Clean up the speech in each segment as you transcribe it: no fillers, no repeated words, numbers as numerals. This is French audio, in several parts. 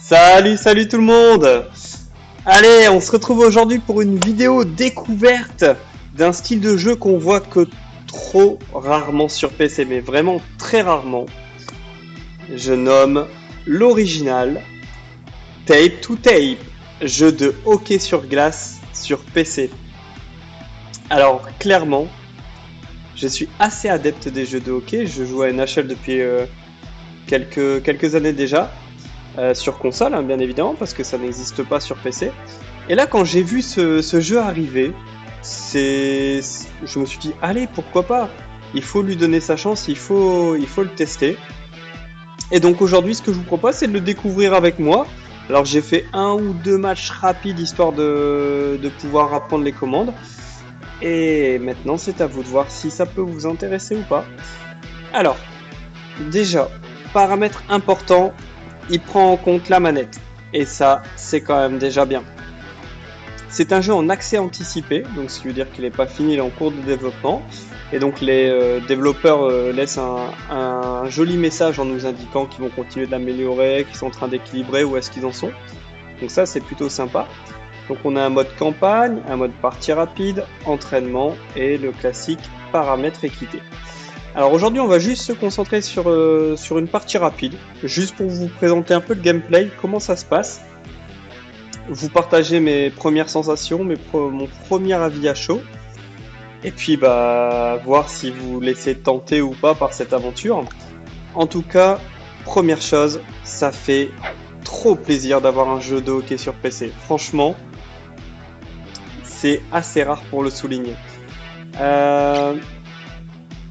Salut tout le monde. Allez, on se retrouve aujourd'hui pour une vidéo découverte d'un style de jeu qu'on voit que trop rarement sur PC, mais vraiment très rarement. Je nomme l'original Tape to Tape, jeu de hockey sur glace sur PC. Alors clairement, je suis assez adepte des jeux de hockey, je joue à NHL depuis quelques années déjà. Sur console, hein, bien évidemment, parce que ça n'existe pas sur PC. Et là, quand j'ai vu ce jeu arriver, je me suis dit, allez, pourquoi pas? Il faut lui donner sa chance, il faut le tester. Et donc aujourd'hui, ce que je vous propose, c'est de le découvrir avec moi. Alors j'ai fait 1 ou 2 matchs rapides, histoire de pouvoir apprendre les commandes. Et maintenant, c'est à vous de voir si ça peut vous intéresser ou pas. Alors, déjà, paramètre important, il prend en compte la manette. Et ça, c'est quand même déjà bien. C'est un jeu en accès anticipé, donc ce qui veut dire qu'il n'est pas fini, il est en cours de développement. Et donc les développeurs laissent un joli message en nous indiquant qu'ils vont continuer d'améliorer, qu'ils sont en train d'équilibrer, où est-ce qu'ils en sont. Donc ça, c'est plutôt sympa. Donc on a un mode campagne, un mode partie rapide, entraînement et le classique paramètre équité. Alors aujourd'hui, on va juste se concentrer sur une partie rapide, juste pour vous présenter un peu le gameplay, comment ça se passe, vous partager mes premières sensations, mon premier avis à chaud, et puis voir si vous vous laissez tenter ou pas par cette aventure. En tout cas, première chose, ça fait trop plaisir d'avoir un jeu de hockey sur PC. Franchement, c'est assez rare pour le souligner.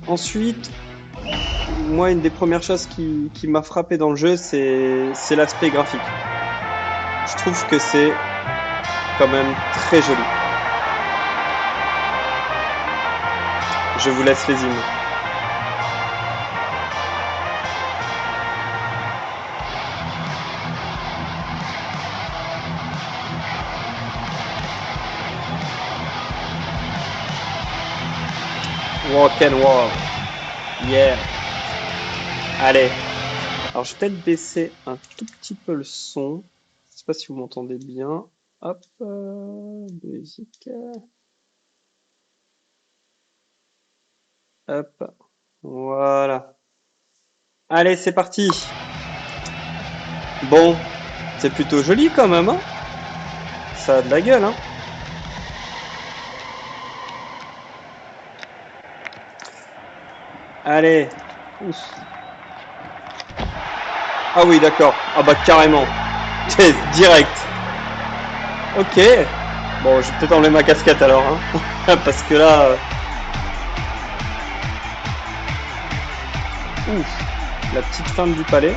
Ensuite, moi, une des premières choses qui m'a frappé dans le jeu, c'est l'aspect graphique. Je trouve que c'est quand même très joli. Je vous laisse les hymnes. Walk and walk. Yeah. Allez. Alors, je vais peut-être baisser un tout petit peu le son. Je sais pas si vous m'entendez bien. Hop. Musique. Hop. Voilà. Allez, c'est parti. Bon. C'est plutôt joli quand même, hein. Ça a de la gueule, hein. Allez. Ouf. Ah oui, d'accord. Ah bah carrément. C'est direct. Ok. Bon, je vais peut-être enlever ma casquette alors, hein. Parce que là... Ouf. La petite feinte du palais.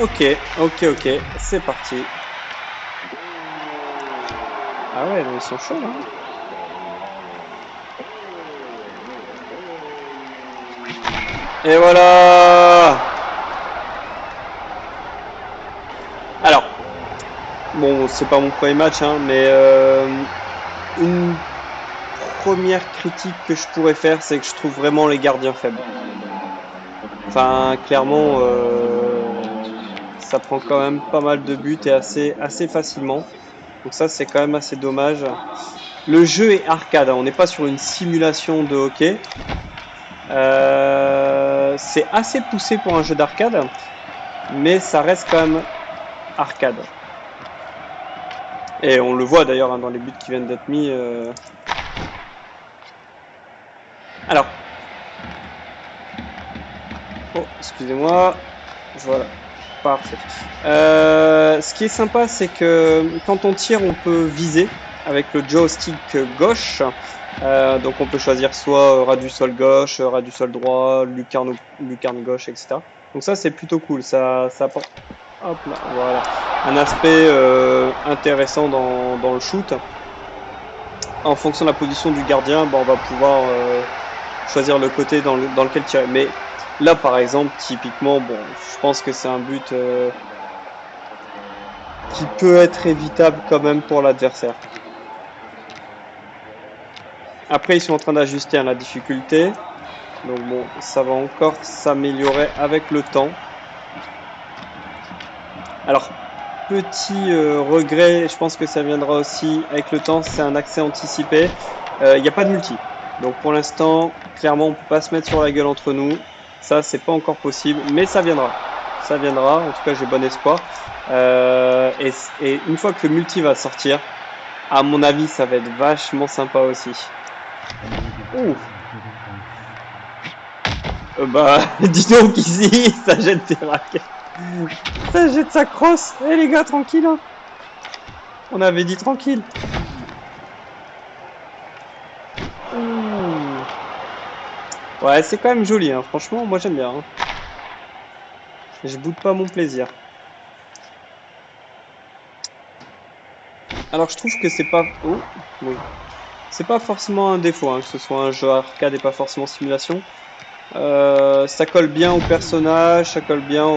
Ok. C'est parti. Ah ouais, ils sont chauds, là. Et voilà. Alors, bon, c'est pas mon premier match, hein, mais une première critique que je pourrais faire, c'est que je trouve vraiment les gardiens faibles. Enfin, clairement, ça prend quand même pas mal de buts et assez facilement. Donc ça, c'est quand même assez dommage. Le jeu est arcade, hein, on n'est pas sur une simulation de hockey. C'est assez poussé pour un jeu d'arcade, mais ça reste quand même arcade. Et on le voit d'ailleurs, hein, dans les buts qui viennent d'être mis. Alors. Oh, excusez-moi. Voilà. Parfait. Ce qui est sympa, c'est que quand on tire, on peut viser avec le joystick gauche. Donc on peut choisir soit ras du sol gauche, ras du sol droit, lucarne gauche, etc. Donc ça, c'est plutôt cool. Ça apporte, hop là, voilà, un aspect intéressant dans le shoot. En fonction de la position du gardien, on va pouvoir choisir le côté dans lequel tirer. Mais là, par exemple, typiquement, bon, je pense que c'est un but qui peut être évitable quand même pour l'adversaire. Après, ils sont en train d'ajuster, hein, la difficulté. Donc bon, ça va encore s'améliorer avec le temps. Alors, petit regret, je pense que ça viendra aussi avec le temps, c'est un accès anticipé. Il n'y a pas de multi. Donc pour l'instant, clairement, on ne peut pas se mettre sur la gueule entre nous. Ça, c'est pas encore possible, mais ça viendra. Ça viendra, en tout cas, j'ai bon espoir. Et une fois que le multi va sortir, à mon avis, ça va être vachement sympa aussi. Ouh. Bah, dis donc ici, ça jette des raquettes. Ça jette sa crosse. Eh les gars, tranquille. Hein. On avait dit tranquille. Ouh. Ouais, c'est quand même joli. Hein. Franchement, moi j'aime bien. Hein. Je boude pas mon plaisir. Alors je trouve que c'est pas... Oh, oui. C'est pas forcément un défaut, hein, que ce soit un jeu arcade et pas forcément simulation. Ça colle bien au personnage, ça colle bien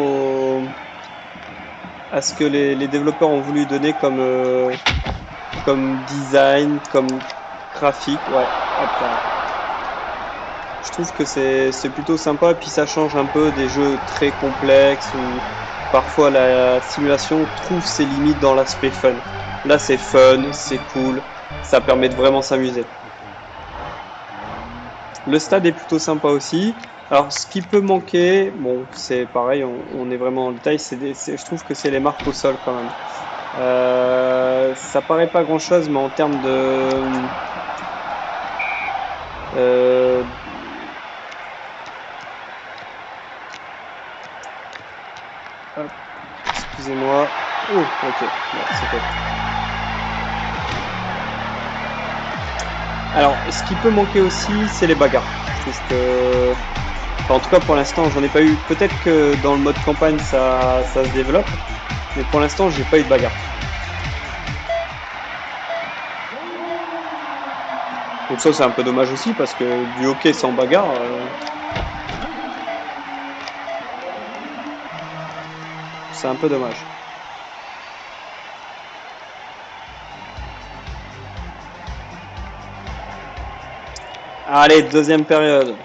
à ce que les développeurs ont voulu donner comme design, comme graphique. Ouais, hop là. Je trouve que c'est plutôt sympa, puis ça change un peu des jeux très complexes où parfois la simulation trouve ses limites dans l'aspect fun. Là c'est fun, c'est cool, ça permet de vraiment s'amuser. Le stade est plutôt sympa aussi. Alors, ce qui peut manquer, bon, c'est pareil, on est vraiment dans le détail, je trouve que c'est les marques au sol quand même. Ça paraît pas grand chose, mais en termes euh, hop, excusez-moi. Oh, ok, bon, c'est top. Alors, ce qui peut manquer aussi, c'est les bagarres. Je trouve que, enfin, en tout cas pour l'instant, j'en ai pas eu. Peut-être que dans le mode campagne, ça se développe, mais pour l'instant, j'ai pas eu de bagarre. Donc ça, c'est un peu dommage aussi parce que du hockey sans bagarre, c'est un peu dommage. Allez, deuxième période.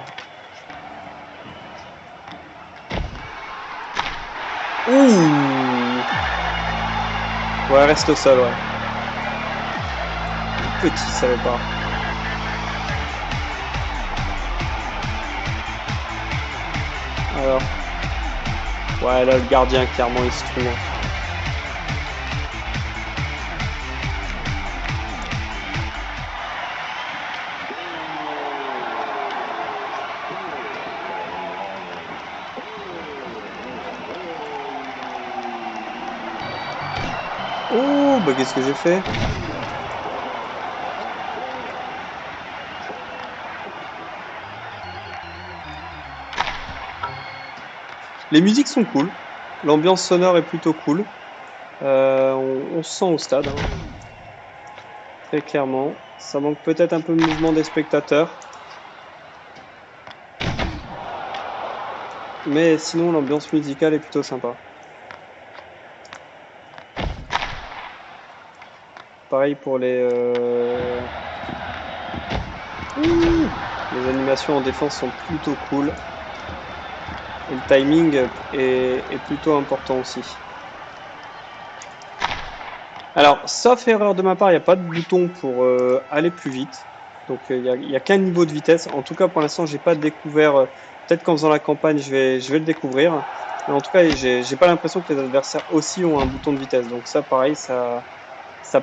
Ouh. Ouais, reste au sol, ouais. Petit salopard. Alors, ouais, là, le gardien, clairement, il se trouve. Oh, bah qu'est-ce que j'ai fait? Les musiques sont cool. L'ambiance sonore est plutôt cool. On se sent au stade, hein, très clairement. Ça manque peut-être un peu de mouvement des spectateurs. Mais sinon, l'ambiance musicale est plutôt sympa. Pareil pour les animations en défense sont plutôt cool. Et le timing est plutôt important aussi. Alors, sauf erreur de ma part, il n'y a pas de bouton pour aller plus vite. Donc, il y a qu'un niveau de vitesse. En tout cas, pour l'instant, j'ai pas découvert. Peut-être qu'en faisant la campagne, je vais le découvrir. Mais en tout cas, j'ai pas l'impression que les adversaires aussi ont un bouton de vitesse. Donc ça, pareil, ça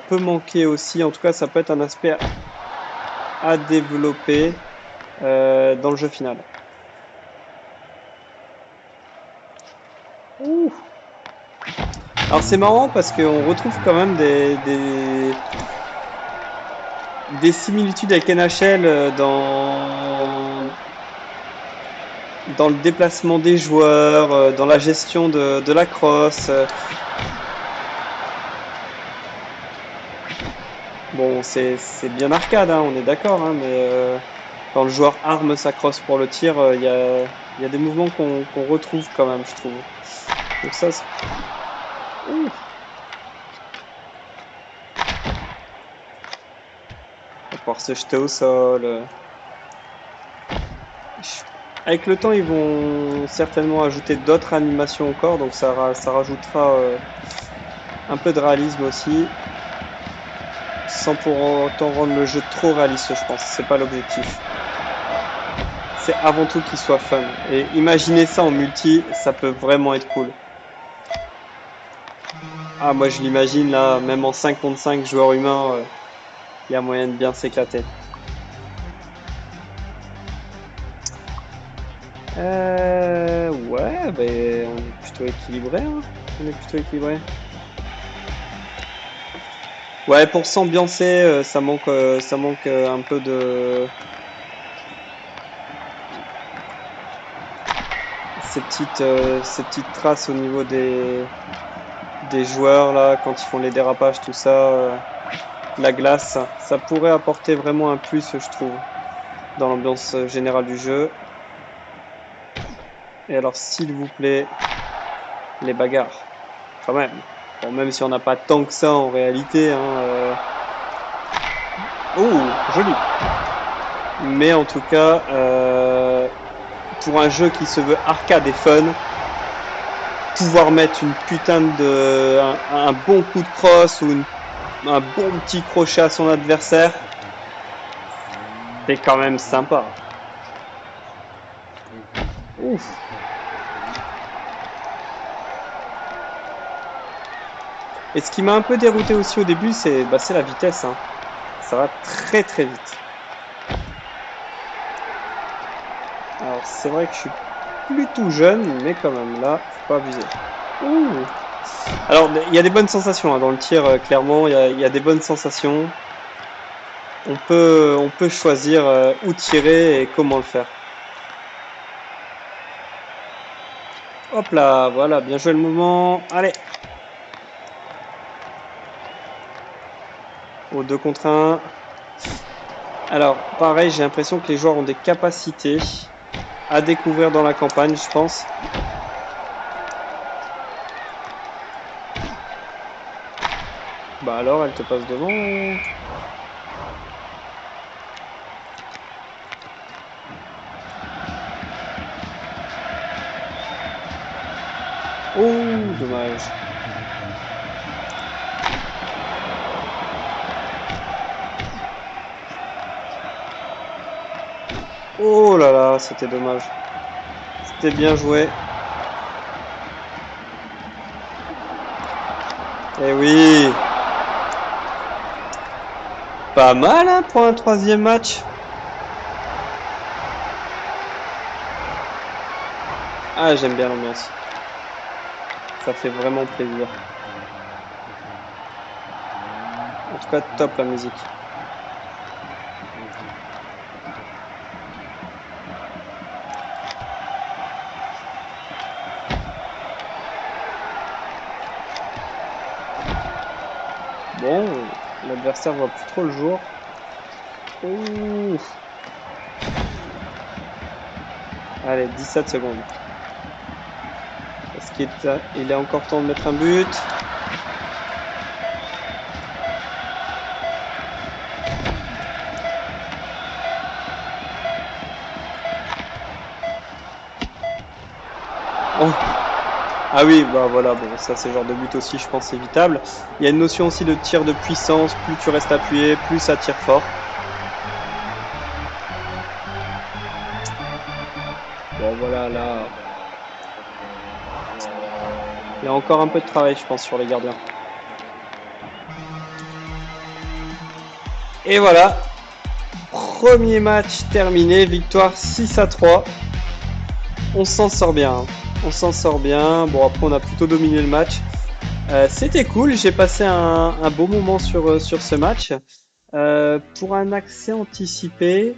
peut manquer aussi. En tout cas, ça peut être un aspect à développer dans le jeu final. Ouh. Alors c'est marrant parce qu'on retrouve quand même des similitudes avec NHL dans le déplacement des joueurs, dans la gestion de la crosse. Bon, c'est bien arcade, hein, on est d'accord, hein, mais quand le joueur arme sa crosse pour le tir, il y a des mouvements qu'on retrouve quand même, je trouve. Donc ça, ouh, on va pouvoir se jeter au sol. Avec le temps, ils vont certainement ajouter d'autres animations encore, donc ça rajoutera un peu de réalisme aussi, sans pour autant rendre le jeu trop réaliste, je pense. C'est pas l'objectif. C'est avant tout qu'il soit fun. Et imaginer ça en multi, ça peut vraiment être cool. Ah, moi je l'imagine là, même en 5 contre 5 joueurs humains, il y a moyen de bien s'éclater. Ouais, ben on est plutôt équilibré, hein. On est plutôt équilibré. Ouais, pour s'ambiancer, ça manque un peu de ces petites traces au niveau des joueurs là, quand ils font les dérapages, tout ça, la glace, ça pourrait apporter vraiment un plus, je trouve, dans l'ambiance générale du jeu. Et alors, s'il vous plaît, les bagarres, quand même. Bon, même si on n'a pas tant que ça en réalité, hein. Oh, joli. Mais en tout cas, pour un jeu qui se veut arcade et fun, pouvoir mettre une putain de un bon coup de crosse ou un bon petit crochet à son adversaire, c'est quand même sympa. Ouf. Et ce qui m'a un peu dérouté aussi au début, c'est la vitesse, hein. Ça va très très vite. Alors c'est vrai que je suis plutôt jeune, mais quand même là, faut pas abuser. Ouh. Alors il y a des bonnes sensations hein, dans le tir, clairement, il y a des bonnes sensations. On peut choisir où tirer et comment le faire. Hop là, voilà, bien joué le mouvement. Allez, au 2 contre 1. Alors, pareil, j'ai l'impression que les joueurs ont des capacités à découvrir dans la campagne, je pense. Bah alors, elle te passe devant. Oh, dommage. Oh là là, c'était dommage. C'était bien joué. Eh oui. Pas mal hein, pour un troisième match. Ah, j'aime bien l'ambiance. Ça fait vraiment plaisir. En tout cas, top la musique. Bon, l'adversaire voit plus trop le jour. Ouh. Allez, 17 secondes. Est-ce qu'il est encore temps de mettre un but? Oh. Ah oui, bah voilà, bon, ça c'est le genre de but aussi, je pense, évitable. Il y a une notion aussi de tir de puissance, plus tu restes appuyé, plus ça tire fort. Bon voilà, là, il y a encore un peu de travail, je pense, sur les gardiens. Et voilà, premier match terminé, victoire 6-3. On s'en sort bien, hein. On s'en sort bien. Bon, après, on a plutôt dominé le match. C'était cool, j'ai passé un beau moment sur ce match. Pour un accès anticipé,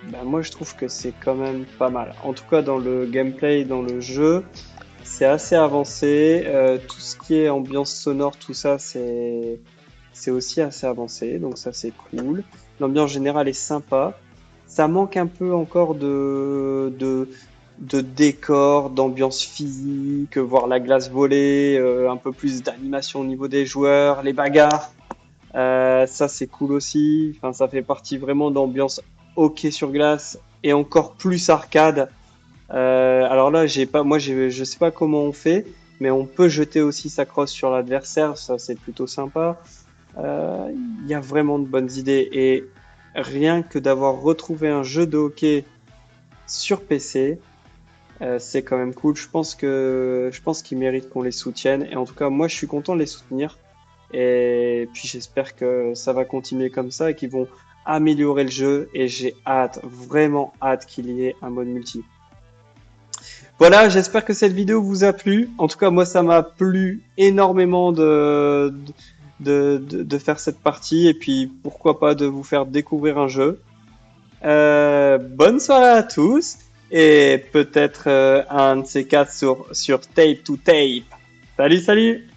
ben, moi je trouve que c'est quand même pas mal. En tout cas, dans le gameplay, dans le jeu, c'est assez avancé. Tout ce qui est ambiance sonore, tout ça, c'est aussi assez avancé. Donc ça, c'est cool. L'ambiance générale est sympa. Ça manque un peu encore de décor, d'ambiance physique, voir la glace voler, un peu plus d'animation au niveau des joueurs, les bagarres. Ça, c'est cool aussi. Enfin, ça fait partie vraiment d'ambiance hockey sur glace et encore plus arcade. Alors là, je sais pas comment on fait, mais on peut jeter aussi sa crosse sur l'adversaire, ça c'est plutôt sympa. Il y a vraiment de bonnes idées et rien que d'avoir retrouvé un jeu de hockey sur PC, c'est quand même cool. Je pense qu'ils méritent qu'on les soutienne et en tout cas, moi je suis content de les soutenir et puis j'espère que ça va continuer comme ça et qu'ils vont améliorer le jeu et j'ai hâte, vraiment hâte qu'il y ait un mode multi. Voilà, j'espère que cette vidéo vous a plu. En tout cas, moi, ça m'a plu énormément de faire cette partie et puis pourquoi pas de vous faire découvrir un jeu. Bonne soirée à tous et peut-être un de ces quatre sur Tape to Tape. Salut, salut!